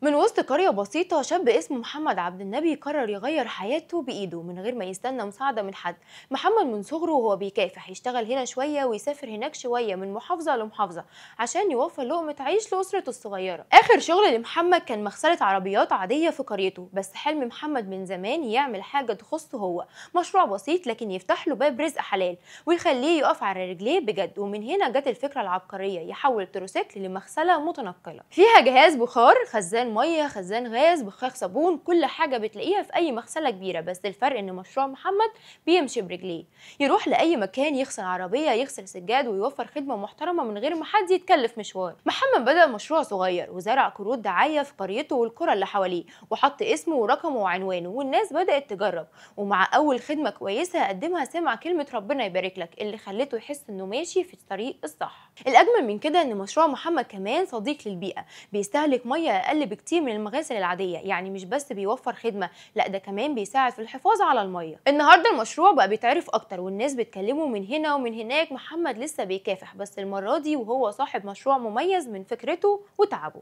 من وسط قرية بسيطة شاب اسمه محمد عبد النبي قرر يغير حياته بإيده من غير ما يستنى مساعدة من حد. محمد من صغره وهو بيكافح يشتغل هنا شوية ويسافر هناك شوية من محافظة لمحافظة عشان يوفر لقمة عيش لأسرته الصغيرة. آخر شغل لمحمد كان مغسلة عربيات عادية في قريته، بس حلم محمد من زمان يعمل حاجة تخصه هو، مشروع بسيط لكن يفتح له باب رزق حلال ويخليه يقف على رجليه بجد. ومن هنا جت الفكرة العبقرية يحول التروسيكل لمغسلة متنقلة فيها جهاز بخار، خزان ميه، خزان غاز، بخاخ صابون، كل حاجه بتلاقيها في اي مغسله كبيره. بس الفرق ان مشروع محمد بيمشي برجليه، يروح لاي مكان يغسل عربيه، يغسل سجاد، ويوفر خدمه محترمه من غير ما حد يتكلف مشوار. محمد بدا مشروع صغير وزرع كروت دعايه في قريته والقرى اللي حواليه، وحط اسمه ورقمه وعنوانه، والناس بدات تجرب. ومع اول خدمه كويسه قدمها سمع كلمه ربنا يبارك لك اللي خلته يحس انه ماشي في الطريق الصح. الاجمل من كده ان مشروع محمد كمان صديق للبيئه، بيستهلك ميه اقل بكتير من المغاسل العاديه. يعني مش بس بيوفر خدمه، لا ده كمان بيساعد في الحفاظ على الميه. النهارده المشروع بقى بيتعرف اكتر والناس بتكلمه من هنا ومن هناك. محمد لسه بيكافح، بس المره دي وهو صاحب مشروع مميز من فكرته وتعبه.